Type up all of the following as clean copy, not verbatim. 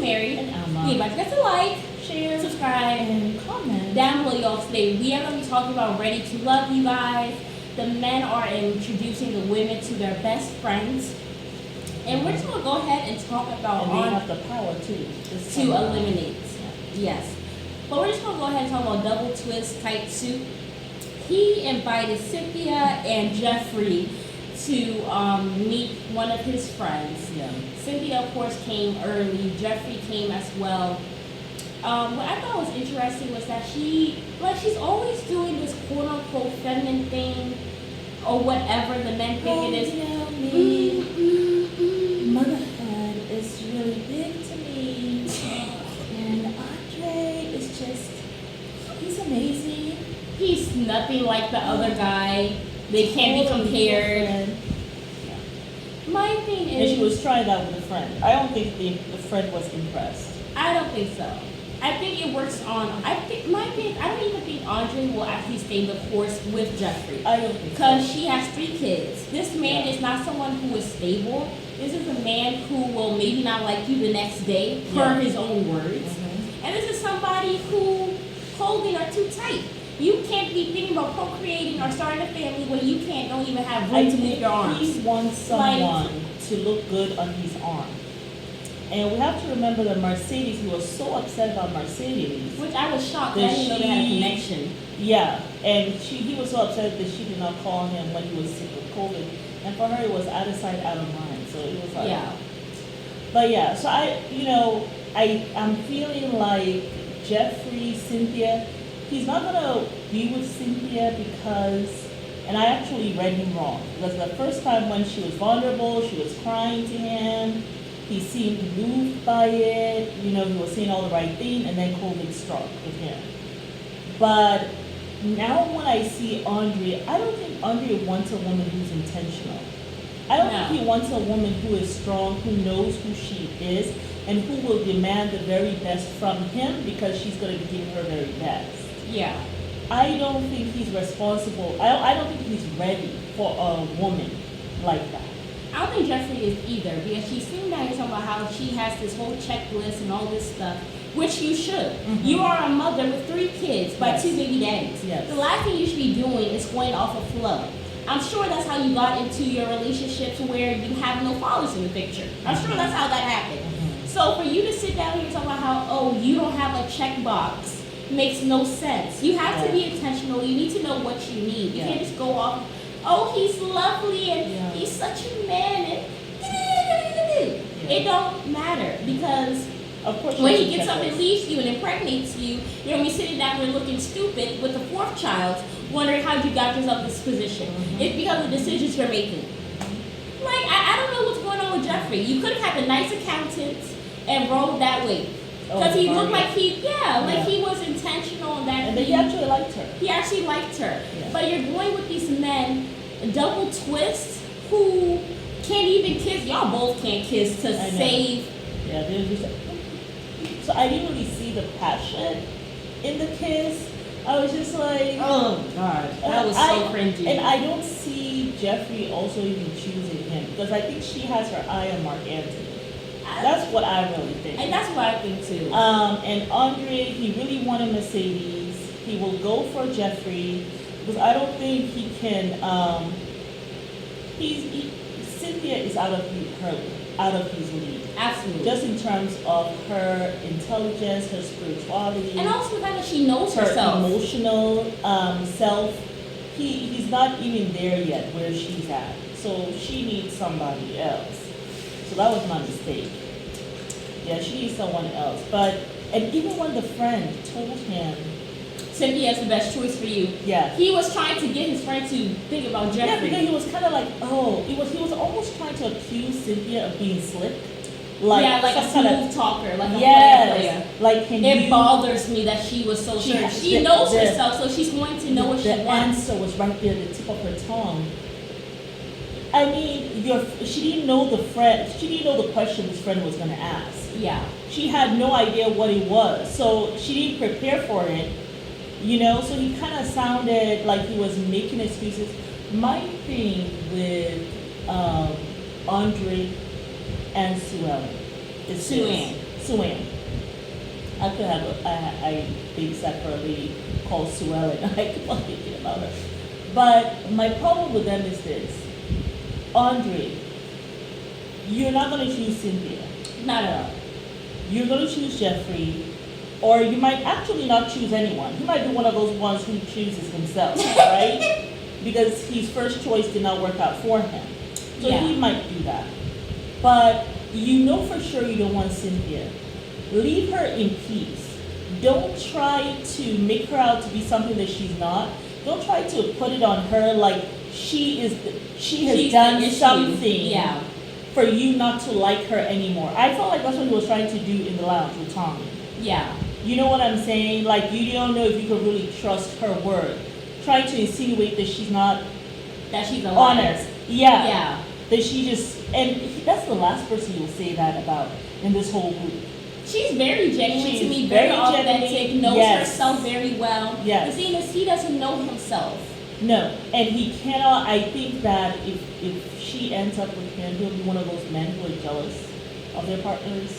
Mary. And Alma. Leave a like, Share, subscribe, and comment. down below, y'all. Today we are going to be talking about Ready to Love, you guys. The men are introducing the women to their best friends. And we're just going to go ahead and talk about And they have the power too. to eliminate. Yes. But we're just going to go ahead and talk about Double Twist Type 2. He invited Cynthia and Jeffrey to meet one of his friends. Yeah. Cynthia, of course, came early. Jeffrey came as well. What I thought was interesting was that she's always doing this quote unquote feminine thing or whatever the men think it is. You know me, motherhood is really big to me, and Andre is just, he's amazing. He's nothing like the other guy. They can't be compared. Yeah. My thing And is, she was trying that with a friend. I don't think the friend was impressed. I don't think so. I think it works on. I don't even think Andre will actually stay the course with Jeffrey. I don't think so. Because she has 3 kids. This man Yeah. is not someone who is stable. This is a man who will maybe not like you the next day, per his own words. And this is somebody who holding are too tight. You can't be thinking about procreating or starting a family when you don't even have room to move your arms. He wants someone to look good on his arm. And we have to remember that Mercedes, he was so upset about Mercedes. Which I was shocked that I didn't know they had a connection. Yeah, and he was so upset that she did not call him when he was sick with COVID. And for her, it was out of sight, out of mind. So it was like, Yeah. But yeah, so I'm feeling like Jeffrey, Cynthia, he's not gonna be with Cynthia because, and I actually read him wrong. Because the first time when she was vulnerable, she was crying to him. He seemed moved by it, he was saying all the right thing, and then COVID struck with him. But now when I see Andre, I don't think Andre wants a woman who's intentional. I don't think he wants a woman who is strong, who knows who she is, and who will demand the very best from him because she's going to give her very best. Yeah. I don't think he's responsible. I don't think he's ready for a woman like that. I don't think Jeffrey is either, because she's sitting down here talking about how she has this whole checklist and all this stuff, which you should. Mm-hmm. You are a mother with 3 kids by 2 baby daddies. Yes. The last thing you should be doing is going off of flow. I'm sure that's how you got into your relationship to where you have no fathers in the picture. I'm sure that's how that happened. Mm-hmm. So for you to sit down here and talk about how, you don't have a checkbox makes no sense. You have to be intentional. You need to know what you need. You can't just go off, he's lovely and he's such a man and it don't matter, because Of course, when he gets up and leaves you and impregnates you, you're gonna be sitting down there looking stupid with the 4th child, wondering how you got yourself in this position. It's because of the decisions you're making. Like, I don't know what's going on with Jeffrey. You could have had a nice accountant and rolled that way. Because he looked like he was intentional in that. And he actually liked her. He actually liked her. Yeah. But you're going with these men, double twist, who can't even kiss. Y'all both can't kiss to save. Yeah, there's just. So I didn't really see the passion in the kiss. I was just like, oh God, that was so cringy. And I don't see Jeffrey also even choosing him because I think she has her eye on Mark Anthony. That's what I really think. And that's what I think too. And Andre, he really wanted Mercedes. He will go for Jeffrey because I don't think he can. Cynthia is out of his league. Absolutely. Just in terms of her intelligence, her spirituality, and also the fact that she knows her herself. emotional self. He's not even there yet where she's at. So she needs somebody else. So that was my mistake. Yeah, she needs someone else. And even when the friend told him, Cynthia's the best choice for you. Yeah. He was trying to get his friend to think about Jeffrey. Yeah, because he was kind of like, he was almost trying to accuse Cynthia of being slick. Like a smooth talker, like a player. Like it bothers me that she was so sure. She knows herself, so she's going to know what she wants. The answer was right there at the tip of her tongue. I mean, she didn't know the friend. She didn't know the question this friend was going to ask. Yeah. She had no idea what it was, so she didn't prepare for it. So he kind of sounded like he was making excuses. My thing with Andre and Sue Ellen is Sue Suan. I could have I babysat for a lady called Sue Ellen. I keep on thinking about her. But my problem with them is this. Andre, you're not going to choose Cynthia. Not at all. You're going to choose Jeffrey, or you might actually not choose anyone. He might be one of those ones who chooses himself, right? Because his first choice did not work out for him. So Yeah. he might do that. But you know for sure you don't want Cynthia. Leave her in peace. Don't try to make her out to be something that she's not. Don't try to put it on her like she has She's done the issue. something Yeah. for you not to like her anymore. I felt like that's what he was trying to do in the lounge with Tommy. Yeah. You know what I'm saying? Like, you don't know if you can really trust her word. Trying to insinuate that she's not That she's a liar. honest. Yeah. Yeah. That she just, and that's the last person you'll say that about in this whole group. She's very genuine She's to me, very very authentic, genuine. knows Yes. herself very well. Yes. The thing is, he doesn't know himself. No, and he cannot, I think that if she ends up with him, he'll be one of those men who are jealous of their partners,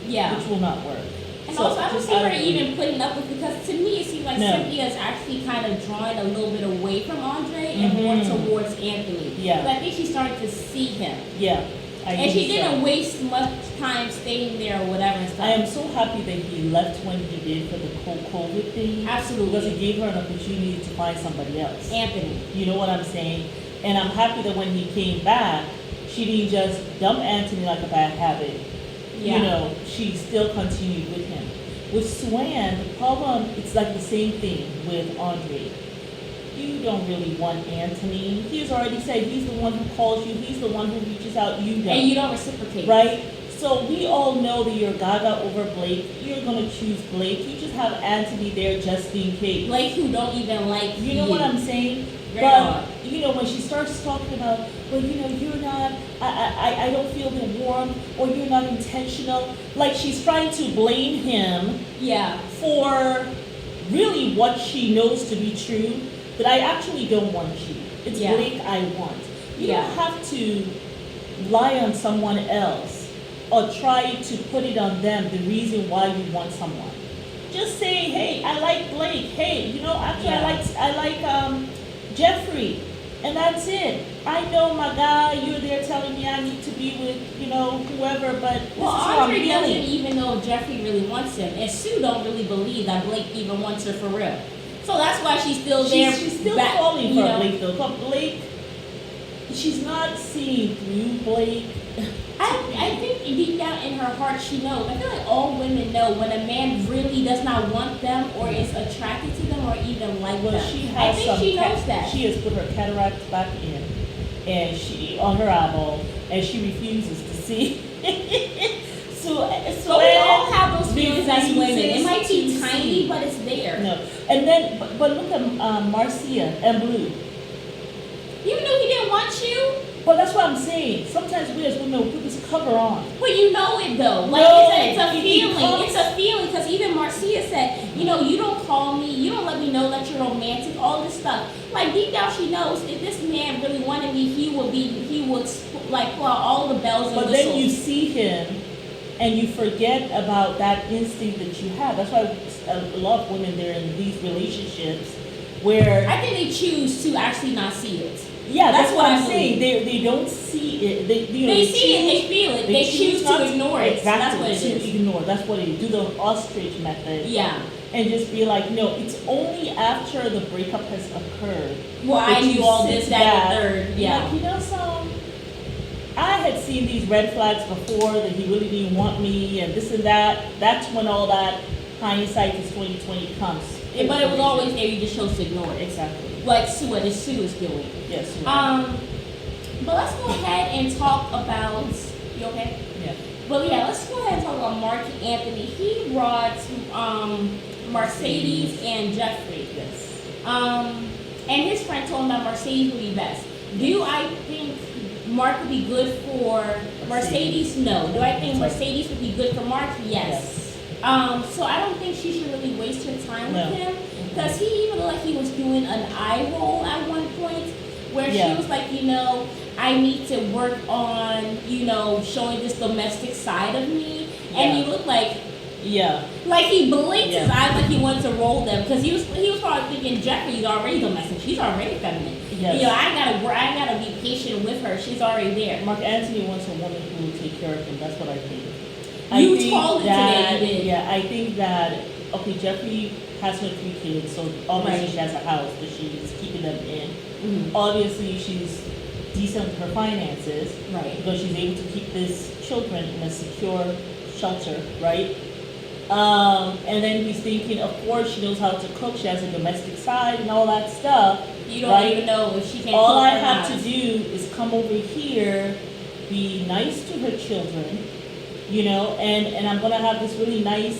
Yeah. which will not work. And So, also, I don't just see her out of- even putting up with, because to me it seems like No. Cynthia is actually kind of drawing a little bit away from Andre and more Mhm. towards Anthony. Yeah. But I think she's starting to see him. Yeah. I And she think so. didn't waste much time staying there or whatever and stuff. I am so happy that he left when he did for the COVID thing. Absolutely. Because it gave her an opportunity to find somebody else. Anthony. You know what I'm saying? And I'm happy that when he came back, she didn't just dump Anthony like a bad habit. Yeah. You know, she still continued with him. With Swan, the problem, it's like the same thing with Andre. You don't really want Anthony. He's already said he's the one who calls you, he's the one who reaches out, you don't. And you don't reciprocate. Right? So we all know that you're gaga over Blake. You're gonna choose Blake. You just have Anthony there just in case. Blake, who don't even like You know what I'm saying? Very But odd. you know, when she starts talking about, well, you know, you're not, I don't feel the warmth, or you're not intentional. Like she's trying to blame him Yeah. for really what she knows to be true. But I actually don't want you. It's Yeah. Blake I want. You Yeah. don't have to lie on someone else or try to put it on them the reason why you want someone. Just say, hey, I like Blake. Hey, you know, actually Yeah. I like Jeffrey, and that's it. I know my guy. You're there telling me I need to be with, you know, whoever, but this Well, is how I'm Andre doesn't feeling. even know if Jeffrey really wants him, and Sue don't really believe that Blake even wants her for real. So that's why she's still there. She's still back, falling you for know. Blake though. But Blake, she's not seeing through Blake. I think deep down in her heart she knows. I feel like all women know when a man really does not want them or is attracted to them or even like Well, them. she I has think some. she knows that. She has put her cataracts back in, and she on her eyeball, and she refuses to see. so But we all have those feelings as women. It refuses might be to tiny, see. but it's there. No, and then but look at Marcia and Blue. Even though he didn't want you, But that's what I'm saying. Sometimes we as women will put this cover on. but you know it though. Like No, it's a it feeling. becomes- It's a feeling because even Marcia said, you know, you don't call me, you don't let me know that you're romantic, all this stuff. Like deep down she knows if this man really wanted me, he would like pull out all the bells and But whistles. then you see him, and you forget about that instinct that you have. That's why a lot of women, they're in these relationships where, I think they choose to actually not see it. yeah, that's that's what what I'm I saying. They don't see it. They see it, they feel it. They choose not to ignore it. Exactly. That's what it to is. ignore. That's what they do. The ostrich method. Yeah. And just be like, no, it's only after the breakup has occurred. Well, I that you knew all sit this, that, back, and third. you're Yeah. like, you know, I had seen these red flags before that he really didn't want me and this and that. That's when all that hindsight is 2020 comes. Yeah, but it was always there. You just chose to ignore it. Exactly. Like Sue is doing. Yes. But let's go ahead and talk about. You okay? Yeah. Well, yeah. Let's go ahead and talk about Mark Anthony. He brought Mercedes and Jeffrey. Yes. And his friend told him that Mercedes would be best. Do I think Mark would be good for Mercedes? No. Do I think Mercedes would be good for Mark? Yes. So I don't think she should really waste her time No. with him because he even looked like he was doing an eye roll at one point where Yeah. she was like, you know, I need to work on, you know, showing this domestic side of me. and you look like Yeah. he blinked his Yeah. eyes like he wanted to roll them because he was probably thinking Jeffrey's already domestic. She's already feminine. Yes. You know, I gotta be patient with her. She's already there. Mark Anthony wants a woman who will take care of him. That's what I think. You I think told it that, today, you did. Yeah, I think that, okay, Jeffrey has her 3 kids, so obviously Right. she has a house that she's keeping them in. Mhm. Obviously, she's decent with her finances Right. because she's able to keep these children in a secure shelter, right? And then he's thinking, of course, she knows how to cook. She has a domestic side and all that stuff. You don't right? even know if she can All cook I or have not. to do is come over here, be nice to her children, and I'm gonna have this really nice,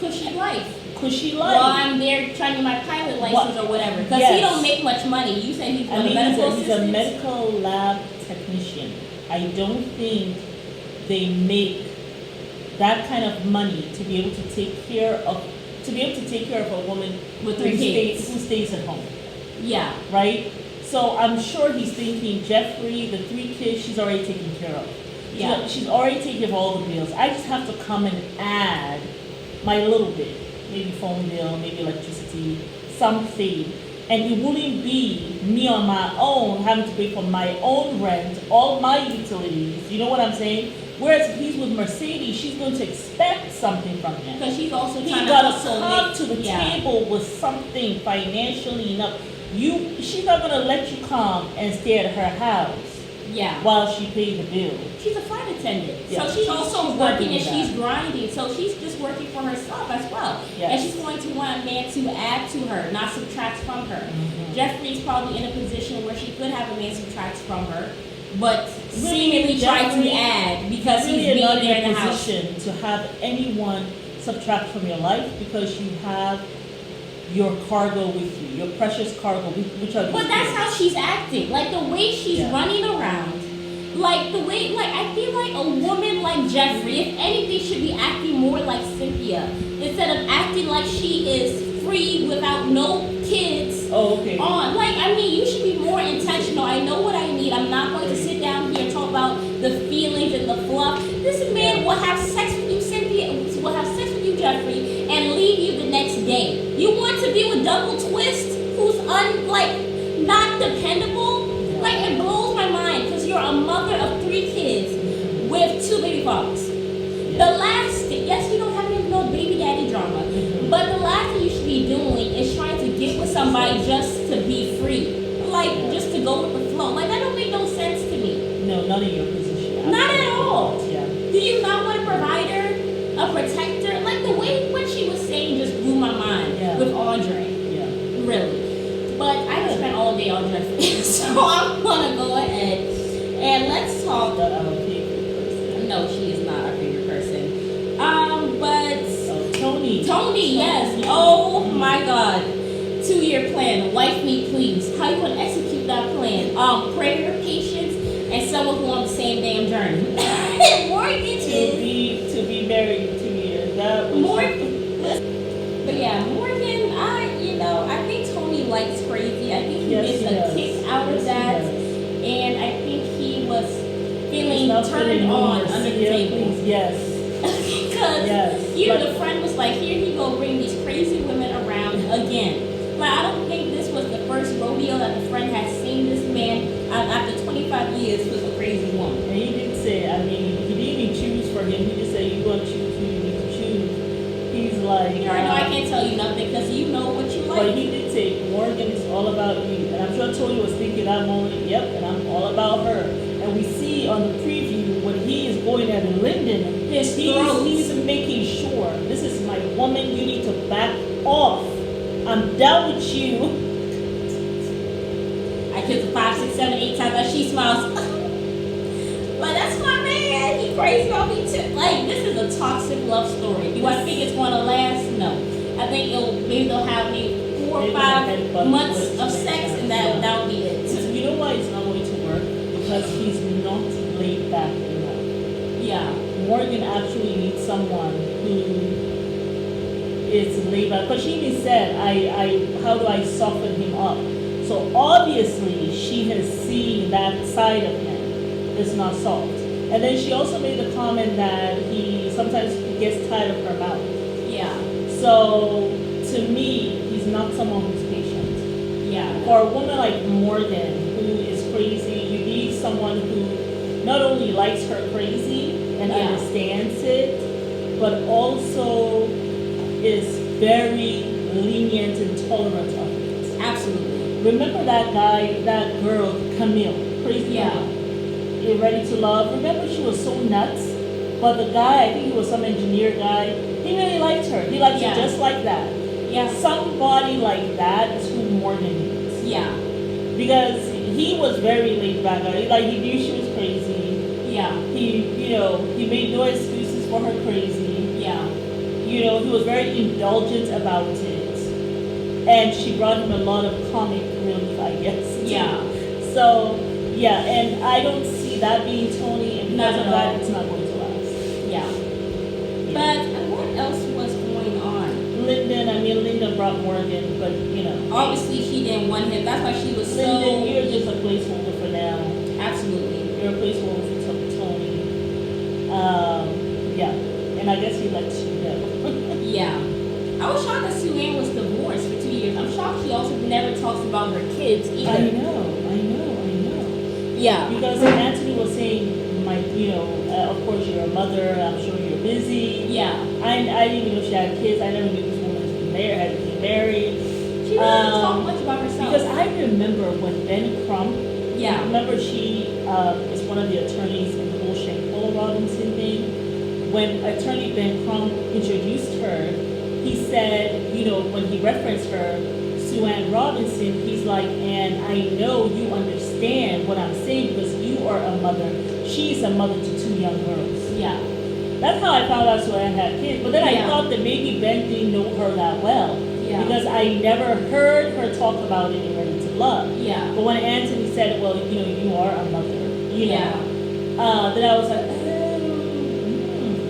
Cushy life. cushy life. While I'm there trying to get my pilot license or whatever. Because Yes. he don't make much money. You said he's I a mean, medical he's a assistant. medical lab technician. I don't think they make that kind of money to be able to take care of a woman With who 3 kids. stays at home, Yeah. right? So I'm sure he's thinking, Jeffrey, the 3 kids she's already taken care of. Yeah. She's already taken care of all the bills. I just have to come and add my little bit, maybe phone bill, maybe electricity, something. And it wouldn't be me on my own having to pay for my own rent, all my utilities. You know what I'm saying? Whereas if he's with Mercedes, she's going to expect something from him. Because she's also He trying to gotta hustle. come to the yeah. table with something financially enough. She's not gonna let you come and stay at her house Yeah. while she pays the bill. She's a flight attendant. Yeah. So she's also She's working working and she's that. grinding. So she's just working for herself as well. Yes. And she's going to want a man to add to her, not subtract from her. Mhm. Jeffrey's probably in a position where she could have a man subtract from her, but Really, seemingly try to Jeffrey, add because Really, he's you're being not there in in a the house. position to have anyone subtract from your life because you have your cargo with you, your precious cargo, which are these But that's kids. how she's acting. Like the way she's Yeah. running around. Like the way, I feel like a woman like Jeffrey, if anything, should be acting more like Cynthia. Instead of acting like she is free without no kids Oh, okay. on. Like, I mean, you should be more intentional. I know what I need. I'm not going to sit down here and talk about the feelings and the fluff. This man will have sex with you, Cynthia, will have sex with you, Jeffrey, and leave you the next day. You want to be with Double Twist, who's not dependable? Yeah. Like, it blows my mind because you're a mother of 3 kids with 2 baby fathers. Yeah. The last thing, yes, you don't have any no baby daddy drama, Mhm. but the last thing you should be doing is trying to get with somebody just to be free. Like, Yeah. just to go with the flow. Like, that don't make no sense to me. No, not in your position. Not at Absolutely all. not. Yeah. Do you not want a provider, a protector? Like, the way what she was saying just blew my mind Yeah. with Andre. Yeah. Really. But I could spend all day on Jeffrey. So I'm gonna go ahead and let's talk. That I'm a favorite person. No, she is not our favorite person. But Tony. yes. Yeah. Oh my God. 2-year plan. Wife me, please. How you gonna execute that plan? Prayer, patience, and someone who on the same damn journey. Mortgages. To be married in 2 years. That was But yeah, Morgan, I think Tony likes crazy. I think he Yes, gets he a does. kick out of Yes, he that. does. And I think he was He's feeling not turned feeling on homeless. under the Yeah, table. please. Yes. Because Yes. the friend was like, here he go bring these crazy women around again. Like, I don't think this was the first rodeo that the friend had seen this man after 25 years with a crazy woman. And he did say, I mean, he didn't even choose for him. He just said, you want to choose who you need to choose. He's like, You already know I can't tell you nothing because you know what you but like. he did say, Morgan is all about you. And I'm sure Tony was thinking that moment, yep, and I'm all about her. And we see on the preview when he is going at Lyndon, His throat. he's making sure, this is my woman, you need to back off. I'm down with you. I kissed her 5, 6, 7, 8 times. Like, she smiles. Like, that's my man. He crazy about me too. Like, this is a toxic love story. Do I think it's gonna last? No. I think maybe they'll have maybe 4 or Maybe 5 they'll have months butt of flips sex, next and time. that'll be it. You know why it's not going to work? Because he's not laid back enough. Yeah. Morgan actually needs someone who is laid back. But she even said, how do I soften him up? So obviously she has seen that side of him. It's not soft. And then she also made the comment that he's sometimes he gets tired of her mouth. Yeah. So to me, he's not someone who's patient. Yeah. For a woman like Morgan, who is crazy, you need someone who not only likes her crazy and Yeah. understands it, but also is very lenient and tolerant of it. Absolutely. Remember that guy, that girl, Camille, crazy Yeah. Camille, in Ready to Love? Remember she was so nuts, but the guy, I think he was some engineer guy, he really liked her. He liked Yeah. her just like that. Yeah. Somebody like that is who Morgan needs. Yeah. Because he was very laid back. Like he knew she was crazy. Yeah. He made no excuses for her crazy. Yeah. He was very indulgent about it. And she brought him a lot of comic relief, I guess. Yeah. So, yeah, and I don't see that being Tony, and Not because of at that, all. it's not going to last. Yeah. But what else was going on? Lyndon brought Morgan, but, Obviously, she didn't want him. That's why she was Lyndon, so. you're just a placeholder for now. Absolutely. You're a placeholder for Tony. Yeah, and I guess he lets you know. Yeah. I was shocked that Sue Ann was divorced for 2 years. I'm shocked she also never talks about her kids either. I know. Yeah. Because Anthony was saying, of course you're a mother, I'm sure you're busy. Yeah. I didn't even know she had kids. I never knew this woman had been married. She really didn't talk much about herself. Because I remember when Ben Crump, Yeah. remember she is one of the attorneys in the whole Shankola Robinson thing. When attorney Ben Crump introduced her, he said, when he referenced her, Sue Ann Robinson, he's like, and I know you understand what I'm saying because you are a mother. She's a mother to 2 young girls. Yeah. That's how I found out Sue Ann had kids. But then I Yeah. thought that maybe Ben didn't know her that well. Yeah. Because I never heard her talk about it in Ready to Love. Yeah. But when Anthony said, well, you are a mother, Yeah. then I was like,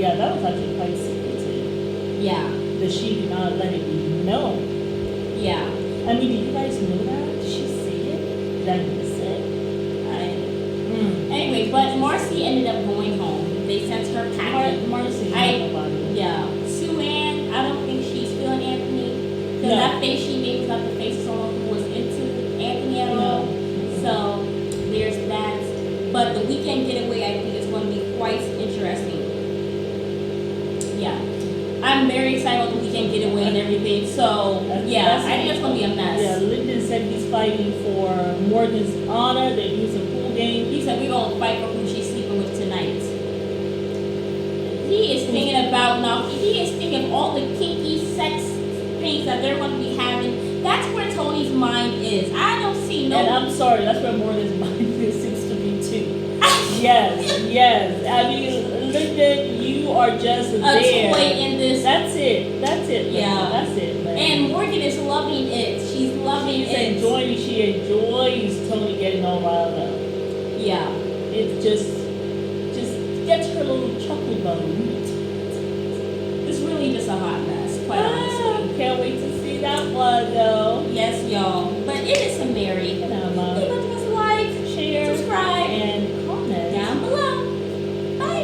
yeah, that was actually quite secretive. Yeah. That she did not let it be known. Yeah. I mean, did you guys know that? Did she say it? Did I miss it? Anyway, but Marcy ended up going home. They sent her packing. Marcy, Yeah. Sue Ann, I don't think she's feeling Anthony. Because No. that face she made was not the face of someone who was into Anthony at all. So there's that. But the weekend getaway, I think, is going to be quite interesting. Yeah. I'm very excited about the weekend getaway and everything. So, yeah, I think it's going to be a mess. Yeah, Lyndon said he's fighting for Morgan's honor. They're using pool game. He said we're going to fight for who she's sleeping with tonight. He is thinking about now. He is thinking of all the kinky sex things that they're going to be having. That's where Tony's mind is. I don't see no. And I'm sorry, that's where Morgan's mind seems to be too. Yes. I mean, Lyndon, you are just a there. toy in this. That's it. Yeah. That's it. Man. And Morgan is loving it. She's loving it. She enjoys Tony getting all riled up. Yeah. It just gets her little chuckle bone. It's really just a hot mess, quite honestly. Can't wait to see that one though. Yes, y'all. But it is some Mary. You know, Mom.